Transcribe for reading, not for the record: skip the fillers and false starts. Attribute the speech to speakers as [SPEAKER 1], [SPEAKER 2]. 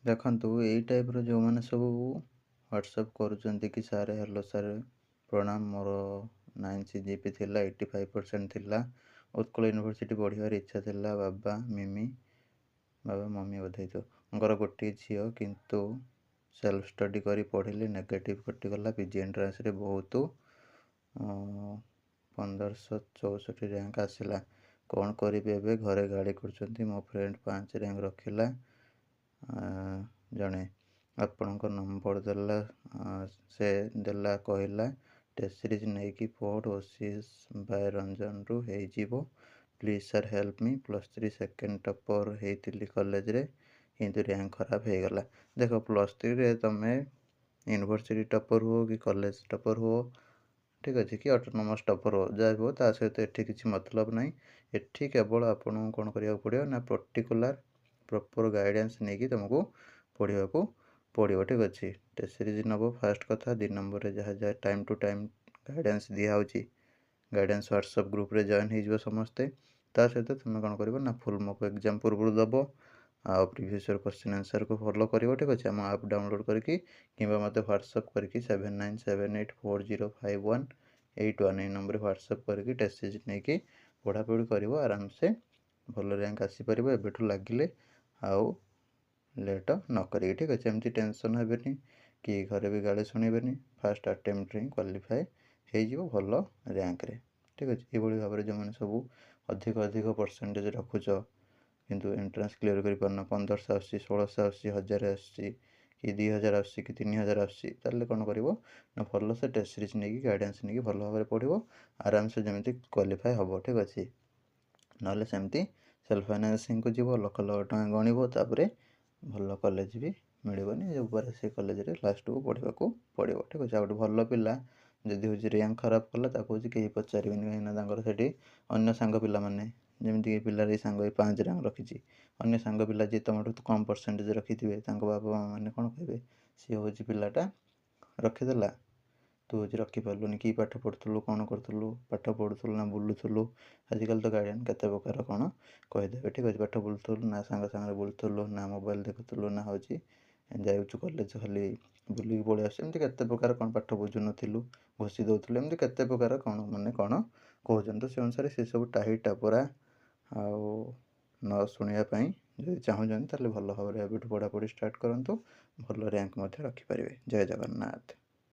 [SPEAKER 1] ଦେଖନ୍ତୁ ଏଇ ଟାଇପ୍ର ଯେଉଁମାନେ ସବୁ ହ୍ୱାଟ୍ସଆପ୍ କରୁଛନ୍ତି କି ସାର୍ ହ୍ୟାଲୋ ସାର୍ ପ୍ରଣାମ, ମୋର 9 CGP ଥିଲା, 85% ଥିଲା, ଉତ୍କଳ ୟୁନିଭର୍ସିଟି ପଢ଼ିବାର ଇଚ୍ଛା ଥିଲା, ବାବା ମମି ବୋଧେ ତାଙ୍କର ଗୋଟିଏ ଝିଅ, କିନ୍ତୁ ସେଲ୍ଫ ଷ୍ଟଡ଼ି କରି ପଢ଼ିଲି, ନେଗେଟିଭ୍ କଟିଗଲା, ପିଜି ଏଣ୍ଟ୍ରାନ୍ସରେ ବହୁତ 1564 ର୍ୟାଙ୍କ ଆସିଲା, କ'ଣ କରିବି ଏବେ? ଘରେ ଗାଳି କରୁଛନ୍ତି, ମୋ ଫ୍ରେଣ୍ଡ 5 ର୍ୟାଙ୍କ ରଖିଲା, ଜଣେ ଆପଣଙ୍କ ନମ୍ବର ଦେଲା, ସେ ଦେଲା, କହିଲା ଟେଷ୍ଟ ସିରିଜ୍ ନେଇକି ପଢ଼, ଓସିଏସ୍ ବାୟ ରଞ୍ଜନରୁ ହେଇଯିବ, ପ୍ଲିଜ୍ ସାର୍ ହେଲ୍ପ ମି। +3 ସେକେଣ୍ଡ ଟପର ହେଇଥିଲି କଲେଜରେ, କିନ୍ତୁ ର୍ୟାଙ୍କ ଖରାପ ହେଇଗଲା। ଦେଖ, +3ରେ ତୁମେ ୟୁନିଭର୍ସିଟି ଟପର ହୁଅ କି କଲେଜ ଟପର ହୁଅ, ଠିକ୍ ଅଛି, କି ଅଟୋନମସ୍ ଟପର ହୁଅ, ଯାହା ବି ହୁଅ, ତା ସହିତ ଏଠି କିଛି ମତଲବ ନାହିଁ। ଏଠି କେବଳ ଆପଣଙ୍କୁ କ'ଣ କରିବାକୁ ପଡ଼ିବ ନା ପର୍ଟିକୁଲାର ପ୍ରପର୍ ଗାଇଡ଼ାନ୍ସ ନେଇକି ତୁମକୁ ପଢ଼ିବାକୁ ପଡ଼ିବ, ଠିକ୍ ଅଛି। ଟେଷ୍ଟ ସିରିଜ୍ ନେବ ଫାଷ୍ଟ କଥା। 2 ନମ୍ବରରେ ଯାହା ଟାଇମ୍ ଟୁ ଟାଇମ୍ ଗାଇଡ଼ାନ୍ସ ଦିଆହେଉଛି, ଗାଇଡ଼ାନ୍ସ ହ୍ୱାଟ୍ସଆପ୍ ଗ୍ରୁପ୍ରେ ଜଏନ୍ ହେଇଯିବ ସମସ୍ତେ। ତା ସହିତ ତୁମେ କ'ଣ କରିବ ନା ଫୁଲ୍ ମକ୍ ଏକ୍ଜାମ୍ ପୂର୍ବରୁ ଦେବ, ଆଉ ପ୍ରିଭିୟସ୍ ଇୟର୍ କ୍ୱେଶ୍ଚିନ୍ ଆନ୍ସର୍କୁ ଫଲୋ କରିବ, ଠିକ୍ ଅଛି। ଆମ ଆପ୍ ଡାଉନଲୋଡ଼୍ କରିକି କିମ୍ବା ମୋତେ ହ୍ୱାଟ୍ସଆପ୍ କରିକି 7978405181 ଏଇ ନମ୍ବରରେ ହ୍ୱାଟ୍ସଆପ୍ କରିକି ଟେଷ୍ଟ ସିରିଜ୍ ନେଇକି ପଢ଼ାପଢ଼ି କରିବ, ଆରାମସେ ଭଲ ର୍ୟାଙ୍କ ଆସିପାରିବ ଏବେଠୁ ଲାଗିଲେ, ଆଉ ଲେଟ୍ ନ କରିକି, ଠିକ୍ ଅଛି। ଏମିତି ଟେନସନ୍ ହେବେନି କି ଘରେ ବି ଗାଳି ଶୁଣିବେନି, ଫାଷ୍ଟ ଆଟେମ୍ପ୍ଟରେ ହିଁ କ୍ୱାଲିଫାଏ ହେଇଯିବ ଭଲ ର୍ୟାଙ୍କରେ, ଠିକ୍ ଅଛି। ଏଇଭଳି ଭାବରେ ଯେଉଁମାନେ ସବୁ ଅଧିକ ପରସେଣ୍ଟେଜ୍ ରଖୁଛ କିନ୍ତୁ ଏଣ୍ଟ୍ରାନ୍ସ କ୍ଲିୟର୍ କରିପାରୁନ, 1500 ଆସୁଛି, 1600 ଆସୁଛି, 1000 ଆସୁଛି, କି 2000 ଆସୁଛି, କି 3000 ଆସୁଛି, ତାହେଲେ କ'ଣ କରିବ ନା ଭଲସେ ଟେଷ୍ଟ ସିରିଜ୍ ନେଇକି ଗାଇଡ଼ାନ୍ସ ନେଇକି ଭଲ ଭାବରେ ପଢ଼ିବ, ଆରାମସେ ଯେମିତି କ୍ୱାଲିଫାଏ ହେବ, ଠିକ୍ ଅଛି। ନହେଲେ ସେମିତି ସେଲ୍ଫ ଫାଇନାନ୍ସିଂକୁ ଯିବ, ଲକ୍ଷ ଟଙ୍କା ଗଣିବ, ତାପରେ ଭଲ କଲେଜ ବି ମିଳିବନି, ଉପରେ ସେ କଲେଜରେ ଲାଷ୍ଟକୁ ପଢ଼ିବାକୁ ପଡ଼ିବ, ଠିକ୍ ଅଛି। ଆଉ ଗୋଟେ ଭଲ ପିଲା ଯଦି ହେଉଛି ର୍ୟାଙ୍କ ଖରାପ କଲା, ତାକୁ ହେଉଛି କେହି ପଚାରିବେନି, କାହିଁକିନା ତାଙ୍କର ସେଠି ଅନ୍ୟ ସାଙ୍ଗ ପିଲାମାନେ, ଯେମିତିକି ପିଲାର ଏଇ ସାଙ୍ଗ 5 ର୍ୟାଙ୍କ ରଖିଛି, ଅନ୍ୟ ସାଙ୍ଗ ପିଲା ଯିଏ ତୁମଠୁ କମ୍ ପରସେଣ୍ଟେଜ୍ ରଖିଥିବେ, ତାଙ୍କ ବାବା ମାଆ ମାନେ କ'ଣ କହିବେ, ସିଏ ହେଉଛି ପିଲାଟା ରଖିଦେଲା, ତୁ ହେଉଛି ରଖିପାରିଲୁନି, କି ପାଠ ପଢ଼ୁଥିଲୁ, କ'ଣ କରୁଥିଲୁ, ପାଠ ପଢ଼ୁଥିଲୁ ନା ବୁଲୁଥିଲୁ। ଆଜିକାଲି ତ ଗାର୍ଡ଼ିଆନ୍ କେତେ ପ୍ରକାର କ'ଣ କହିଦେବେ, ଠିକ୍ ଅଛି। ପାଠ ବୁଲୁଥିଲୁ ନା ସାଙ୍ଗ ସାଙ୍ଗରେ ବୁଲୁଥିଲୁ, ନା ମୋବାଇଲ୍ ଦେଖୁଥିଲୁ, ନା ହେଉଛି ଯାଉଛୁ କଲେଜ ଖାଲି ବୁଲିକି ପଳେଇ ଆସୁଛୁ, ଏମିତି କେତେ ପ୍ରକାର କ'ଣ ପାଠ ବୁଝୁନଥିଲୁ, ଘୋଷି ଦେଉଥିଲୁ, ଏମିତି କେତେ ପ୍ରକାର କ'ଣ କ'ଣ କହୁଛନ୍ତି। ତ ସେ ଅନୁସାରେ ସେସବୁ ଟାହି ଟାପରା ଆଉ ନ ଶୁଣିବା ପାଇଁ ଯଦି ଚାହୁଁଛନ୍ତି, ତାହେଲେ ଭଲ ଭାବରେ ଏବେଠୁ ପଢ଼ାପଢ଼ି ଷ୍ଟାର୍ଟ କରନ୍ତୁ, ଭଲ ର୍ୟାଙ୍କ ମଧ୍ୟ ରଖିପାରିବେ। ଜୟ ଜଗନ୍ନାଥ।